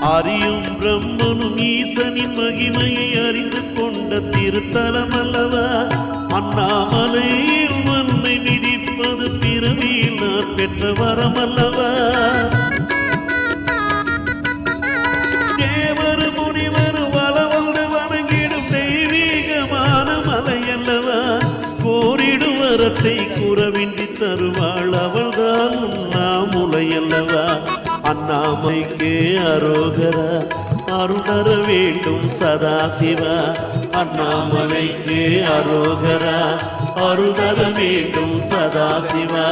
அறியும் பிரம்மனும் ஈசனின் மகிமையை அறிந்து கொண்ட திருத்தலம் அல்லவா அண்ணாமலையில் மண்ணை மிதிப்பது பிறவியில் நான் பெற்ற வரம் அல்லவா தேவர் முனிவர் வளவந்து வணங்கிடும் தெய்வீகமான மலை அல்லவா கோரிடும் வரத்தை கூறவின்றி தருவாள் அவள்தான் உண்ணாமுலை அல்லவா அண்ணாமலைக்கு அரோகரா அருள் தர வேண்டும் சதாசிவா அண்ணாமலைக்கு அரோகரா அருள் தர வேண்டும் சதாசிவா